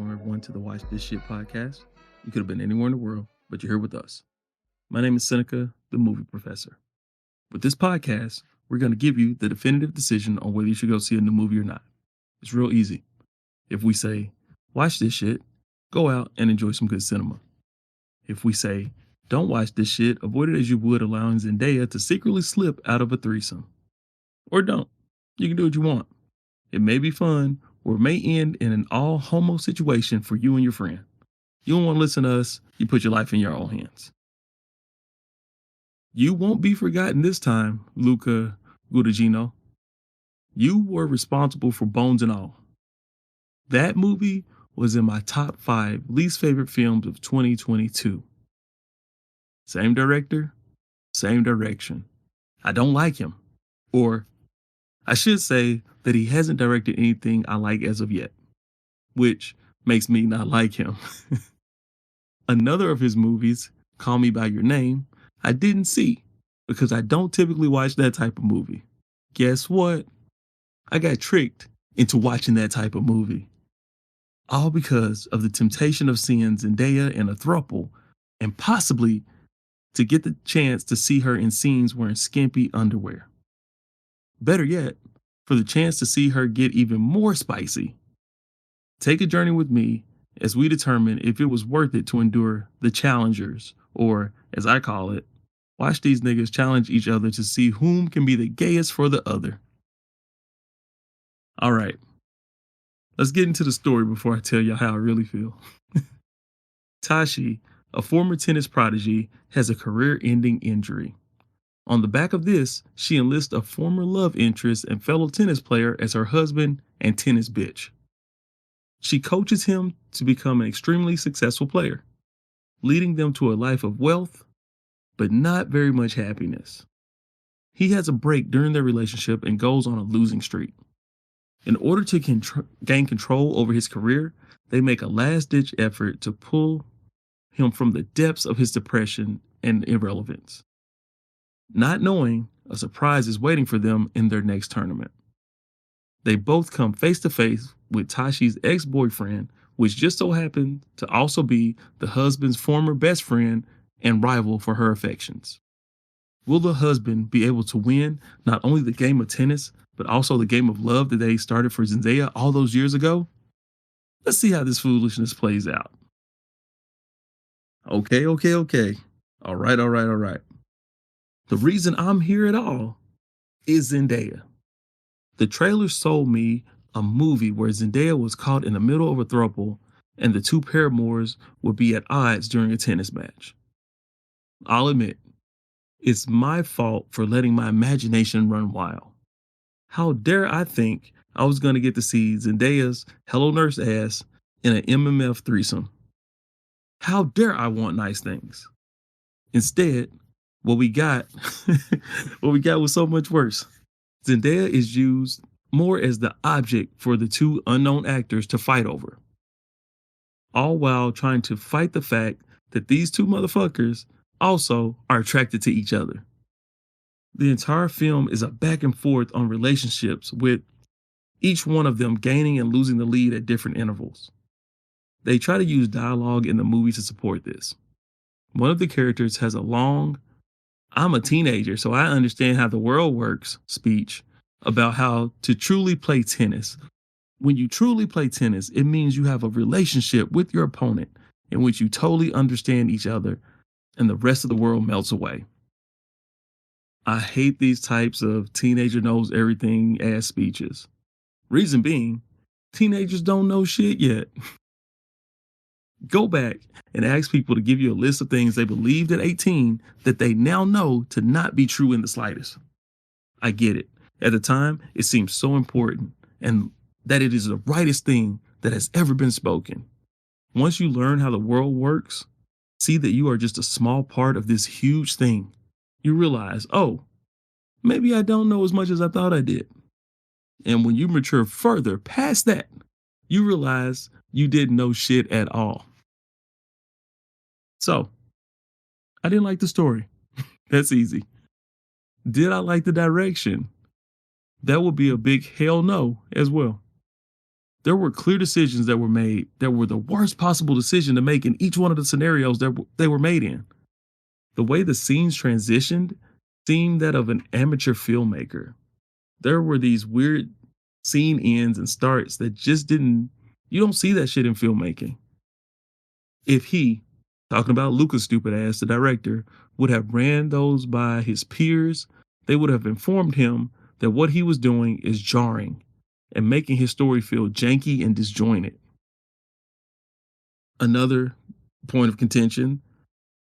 welcome everyone to the Watch This Shit podcast. You could have been anywhere in the world, but you're here with us. My name is Seneca, the movie professor. With this podcast, we're going to give you the definitive decision on whether you should go see a new movie or not. It's real easy. If we say, watch this shit, go out and enjoy some good cinema. If we say, don't watch this shit, avoid it as you would allowing Zendaya to secretly slip out of a threesome. Or don't. You can do what you want. It may be fun, or it may end in an all homo situation for you and your friend. You don't want to listen to us, you put your life in your own hands. You won't be forgotten this time, Luca Guadagnino. You were responsible for Bones and All. That movie was in my top 5 least favorite films of 2022. Same director, same direction. I don't like him. Or I should say that he hasn't directed anything I like as of yet, which makes me not like him. Another of his movies, Call Me By Your Name, I didn't see because I don't typically watch that type of movie. Guess what? I got tricked into watching that type of movie. All because of the temptation of seeing Zendaya in a throuple and possibly to get the chance to see her in scenes wearing skimpy underwear. Better yet, for the chance to see her get even more spicy. Take a journey with me as we determine if it was worth it to endure the challengers, or as I call it, watch these niggas challenge each other to see whom can be the gayest for the other. All right, let's get into the story before I tell y'all how I really feel. Tashi, a former tennis prodigy, has a career-ending injury. On the back of this, she enlists a former love interest and fellow tennis player as her husband and tennis bitch. She coaches him to become an extremely successful player, leading them to a life of wealth, but not very much happiness. He has a break during their relationship and goes on a losing streak. In order to gain control over his career, they make a last-ditch effort to pull him from the depths of his depression and irrelevance, not knowing a surprise is waiting for them in their next tournament. They both come face to face with Tashi's ex-boyfriend, which just so happened to also be the husband's former best friend and rival for her affections. Will the husband be able to win not only the game of tennis, but also the game of love that they started for Zendaya all those years ago? Let's see how this foolishness plays out. Okay. All right. The reason I'm here at all is Zendaya. The trailer sold me a movie where Zendaya was caught in the middle of a throuple and the two paramours would be at odds during a tennis match. I'll admit, it's my fault for letting my imagination run wild. How dare I think I was going to get to see Zendaya's Hello Nurse ass in an MMF threesome? How dare I want nice things? Instead, what we got was so much worse. Zendaya is used more as the object for the two unknown actors to fight over, all while trying to fight the fact that these two motherfuckers also are attracted to each other. The entire film is a back and forth on relationships, with each one of them gaining and losing the lead at different intervals. They try to use dialogue in the movie to support this. One of the characters has a long, "I'm a teenager, so I understand how the world works" speech about how to truly play tennis. When you truly play tennis, it means you have a relationship with your opponent in which you totally understand each other and the rest of the world melts away. I hate these types of teenager knows everything ass speeches. Reason being, teenagers don't know shit yet. Go back and ask people to give you a list of things they believed at 18 that they now know to not be true in the slightest. I get it. At the time, it seems so important and that it is the rightest thing that has ever been spoken. Once you learn how the world works, see that you are just a small part of this huge thing, you realize, oh, maybe I don't know as much as I thought I did. And when you mature further past that, you realize you didn't know shit at all. So, I didn't like the story. That's easy. Did I like the direction? That would be a big hell no as well. There were clear decisions that were made that were the worst possible decision to make in each one of the scenarios that they were made in. The way the scenes transitioned seemed that of an amateur filmmaker. There were these weird scene ends and starts that just didn't, you don't see that shit in filmmaking. If he, talking about Lucas stupid ass, the director, would have ran those by his peers, they would have informed him that what he was doing is jarring and making his story feel janky and disjointed. Another point of contention,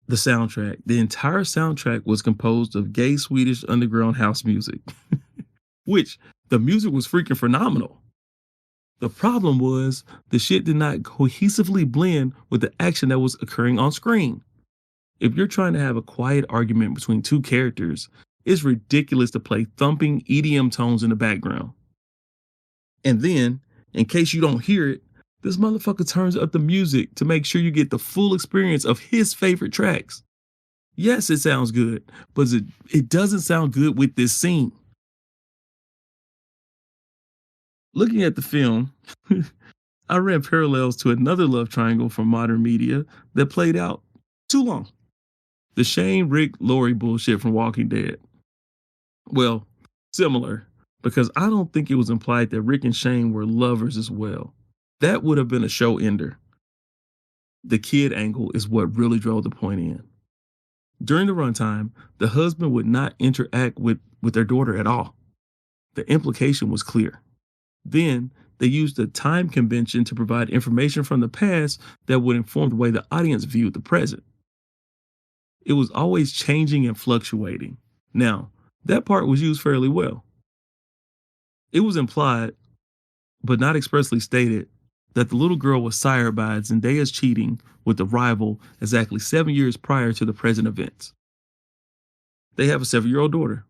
the soundtrack. The entire soundtrack was composed of gay Swedish underground house music, which the music was freaking phenomenal. The problem was the shit did not cohesively blend with the action that was occurring on screen. If you're trying to have a quiet argument between two characters, it's ridiculous to play thumping EDM tones in the background. And then, in case you don't hear it, this motherfucker turns up the music to make sure you get the full experience of his favorite tracks. Yes, it sounds good, but it doesn't sound good with this scene. Looking at the film, I ran parallels to another love triangle from modern media that played out too long. The Shane, Rick, Lori bullshit from Walking Dead. Well, similar, because I don't think it was implied that Rick and Shane were lovers as well. That would have been a show ender. The kid angle is what really drove the point in. During the runtime, the husband would not interact with their daughter at all. The implication was clear. Then they used a time convention to provide information from the past that would inform the way the audience viewed the present. It was always changing and fluctuating. Now, that part was used fairly well. It was implied, but not expressly stated, that the little girl was sired by Zendaya's cheating with the rival exactly 7 years prior to the present events. They have a 7-year-old daughter.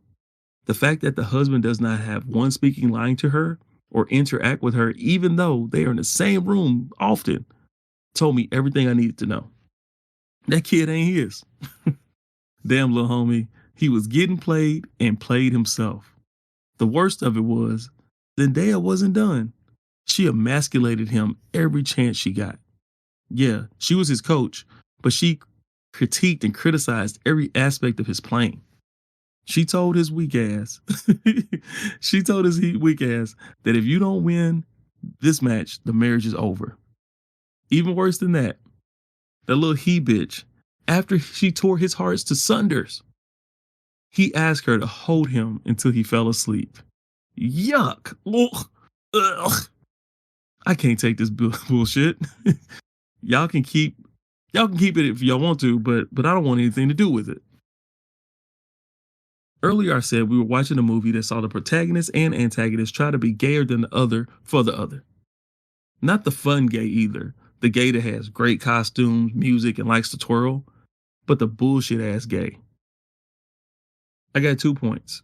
The fact that the husband does not have one speaking line to her or interact with her, even though they are in the same room often, told me everything I needed to know. That kid ain't his. Damn, little homie, he was getting played and played himself. The worst of it was, Zendaya wasn't done. She emasculated him every chance she got. Yeah, she was his coach, but she critiqued and criticized every aspect of his playing. She told his weak ass, that if you don't win this match, the marriage is over. Even worse than that, that little he bitch, after she tore his hearts to sunders, he asked her to hold him until he fell asleep. Yuck. Ugh. I can't take this bullshit. Y'all can keep it if y'all want to, but I don't want anything to do with it. Earlier I said we were watching a movie that saw the protagonist and antagonist try to be gayer than the other for the other. Not the fun gay either, the gay that has great costumes, music, and likes to twirl, but the bullshit ass gay. I got 2 points.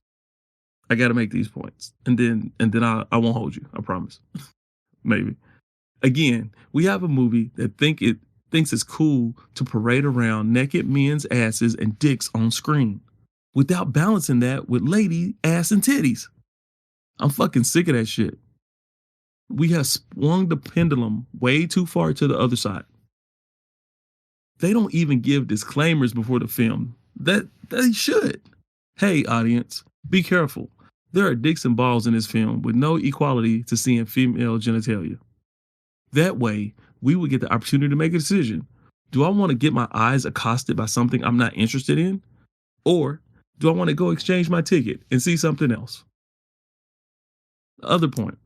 I got to make these points, and then I won't hold you. I promise. Maybe. Again, we have a movie that thinks it's cool to parade around naked men's asses and dicks on screen, without balancing that with lady ass and titties. I'm fucking sick of that shit. We have swung the pendulum way too far to the other side. They don't even give disclaimers before the film. That they should. Hey, audience, be careful. There are dicks and balls in this film with no equality to seeing female genitalia. That way, we would get the opportunity to make a decision. Do I want to get my eyes accosted by something I'm not interested in? Or do I want to go exchange my ticket and see something else? The other point,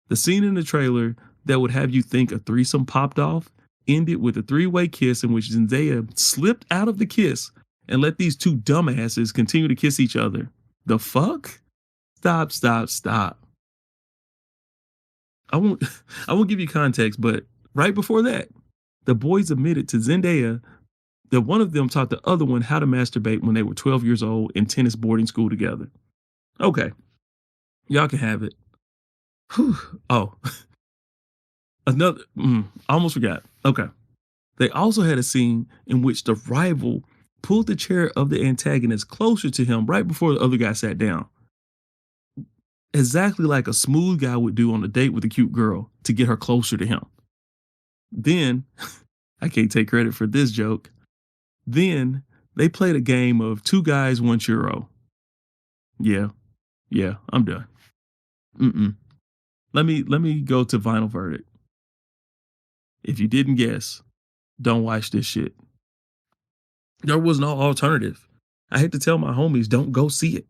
the scene in the trailer that would have you think a threesome popped off ended with a 3-way kiss in which Zendaya slipped out of the kiss and let these two dumbasses continue to kiss each other. The fuck? Stop. I won't give you context, but right before that, the boys admitted to Zendaya that one of them taught the other one how to masturbate when they were 12 years old in tennis boarding school together. Okay. Y'all can have it. Whew. Oh. I almost forgot. Okay. They also had a scene in which the rival pulled the chair of the antagonist closer to him right before the other guy sat down. exactly like a smooth guy would do on a date with a cute girl to get her closer to him. Then, I can't take credit for this joke. Then they played a game of two guys, one churro. Yeah, yeah, I'm done. Mm-mm. Let me go to final verdict. If you didn't guess, don't watch this shit. There was no alternative. I hate to tell my homies, don't go see it.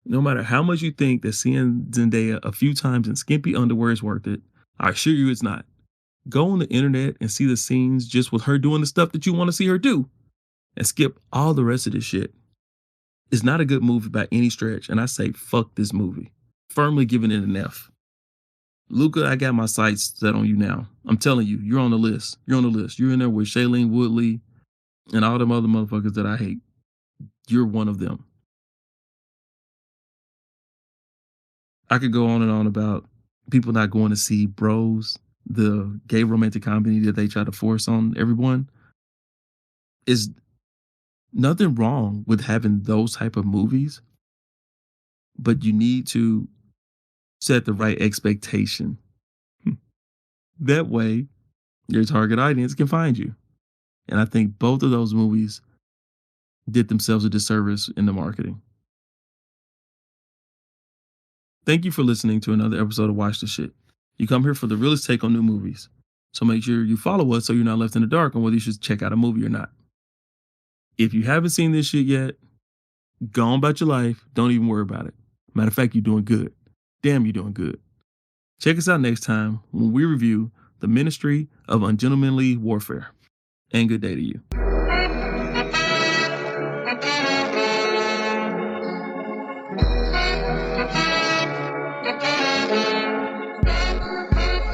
No matter how much you think that seeing Zendaya a few times in skimpy underwear is worth it, I assure you it's not. Go on the internet and see the scenes just with her doing the stuff that you want to see her do and skip all the rest of this shit. It's not a good movie by any stretch, and I say fuck this movie. Firmly giving it an F. Luca, I got my sights set on you now. I'm telling you, you're on the list. You're on the list. You're in there with Shailene Woodley and all them other motherfuckers that I hate. You're one of them. I could go on and on about people not going to see Bros, the gay romantic comedy that they try to force on everyone. Is nothing wrong with having those type of movies, but you need to set the right expectation. That way, your target audience can find you. And I think both of those movies did themselves a disservice in the marketing. Thank you for listening to another episode of Watch the Shit. You come here for the realest take on new movies. So make sure you follow us so you're not left in the dark on whether you should check out a movie or not. If you haven't seen this shit yet, go on about your life. Don't even worry about it. Matter of fact, you're doing good. Damn, you're doing good. Check us out next time when we review The Ministry of Ungentlemanly Warfare. And good day to you.